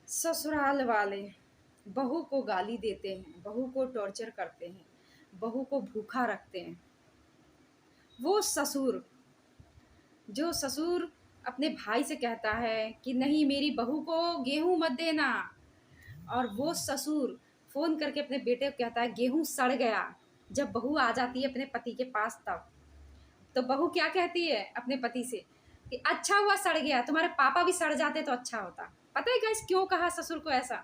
ससुराल वाले बहू को गाली देते हैं, बहू को टॉर्चर करते हैं, बहू को भूखा रखते हैं। वो ससुर जो ससुर अपने भाई से कहता है कि नहीं मेरी बहू को गेहूं मत देना, और वो ससुर फोन करके अपने बेटे को कहता है गेहूं सड़ गया। जब बहू आ जाती है अपने पति के पास तब तो बहू क्या कहती है अपने पति से कि अच्छा हुआ सड़ गया, तुम्हारे पापा भी सड़ जाते तो अच्छा होता। पता है गाइस क्यों कहा ससुर को ऐसा?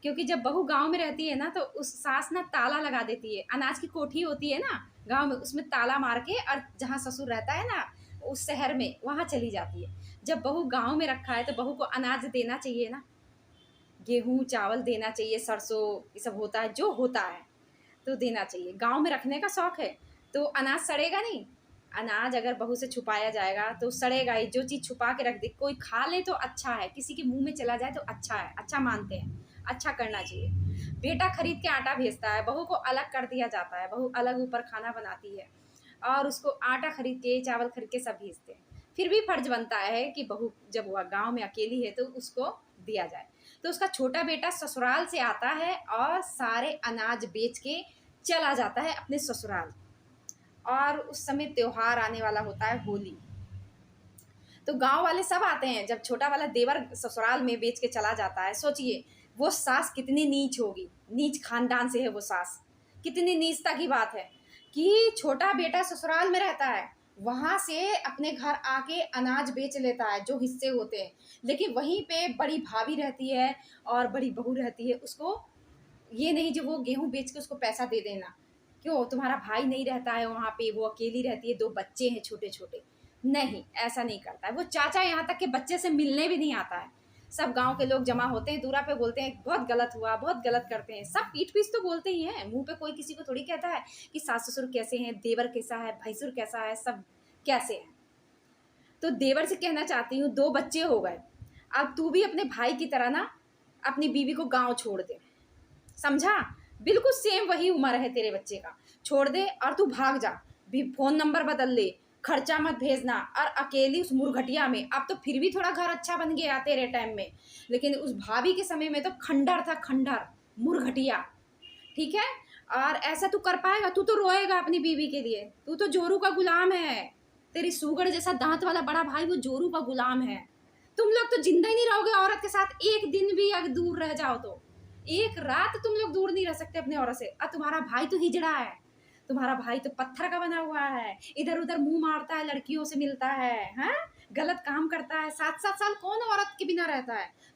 क्योंकि जब बहू गांव में रहती है ना तो उस सास ना ताला लगा देती है। अनाज की कोठी होती है ना गांव में, उसमें ताला मार के, और जहाँ ससुर रहता है ना उस शहर में वहां चली जाती है। जब बहू गांव में रखा है तो बहू को अनाज देना चाहिए ना, गेहूं चावल देना चाहिए, सरसों ये सब होता है जो होता है तो देना चाहिए। गांव में रखने का शौक है तो अनाज सड़ेगा नहीं। अनाज अगर बहू से छुपाया जाएगा तो सड़ेगा ही। जो चीज़ छुपा के रख दे, कोई खा ले तो अच्छा है, किसी के मुंह में चला जाए तो अच्छा है, अच्छा मानते हैं, अच्छा करना चाहिए। बेटा खरीद के आटा भेजता है, बहू को अलग कर दिया जाता है, बहू अलग ऊपर खाना बनाती है और उसको आटा खरीद के चावल खरीद के सब भेजते हैं। फिर भी फर्ज बनता है कि बहू जब वह गांव में अकेली है तो उसको दिया जाए। तो उसका छोटा बेटा ससुराल से आता है और सारे अनाज बेच के चला जाता है अपने ससुराल। और उस समय त्योहार आने वाला होता है होली। तो गांव वाले सब आते हैं। जब छोटा वाला देवर ससुराल में बेच के चला जाता है, सोचिए वो सास कितनी नीच होगी, नीच खानदान से है वो सास। कितनी नीचता की बात है कि छोटा बेटा ससुराल में रहता है, वहां से अपने घर आके अनाज बेच लेता है जो हिस्से होते हैं, लेकिन वहीं पे बड़ी भाभी रहती है और बड़ी बहू रहती है। उसको ये नहीं जो वो गेहूं बेच के उसको पैसा दे देना। क्यों? तुम्हारा भाई नहीं रहता है वहां पे, वो अकेली रहती है, दो बच्चे हैं छोटे छोटे। नहीं, ऐसा नहीं करता है वो चाचा। यहाँ तक के बच्चे से मिलने भी नहीं आता है। सब गांव के लोग जमा होते हैं, दूरा पे बोलते हैं बहुत गलत हुआ, बहुत गलत करते हैं। सब पीठ पीछ तो बोलते ही हैं, मुंह पे कोई किसी को थोड़ी कहता है कि सास ससुर कैसे हैं, देवर कैसा है, भैंसुर कैसा है, सब कैसे है। तो देवर से कहना चाहती हूँ, दो बच्चे हो गए, अब तू भी अपने भाई की तरह ना अपनी बीवी को गांव छोड़ दे। समझा? बिल्कुल सेम वही उम्र है तेरे बच्चे का। छोड़ दे और तू भाग जा। भी फोन नंबर बदल ले, खर्चा मत भेजना। और अकेली उस मुरघटिया में, अब तो फिर भी थोड़ा घर अच्छा बन गया तेरे टाइम में, लेकिन उस भाभी के समय में तो खंडर था, खंडर, मुरघटिया। ठीक है? और ऐसा तू कर पाएगा? तू तो रोएगा अपनी बीवी के लिए। तू तो जोरू का गुलाम है। तेरी सुगड़ जैसा दांत वाला बड़ा भाई वो जोरू का गुलाम है। तुम लोग तो जिंदा ही नहीं रहोगे औरत के साथ एक दिन भी, अगर दूर रह जाओ तो। एक रात तुम लोग दूर नहीं रह सकते अपने औरत से। और तुम्हारा भाई तो हिजड़ा है, तुम्हारा भाई तो पत्थर का बना हुआ है, इधर उधर मुंह मारता है, लड़कियों से मिलता है, हैं? गलत काम करता है। 7-7 साल कौन औरत के बिना रहता है? तू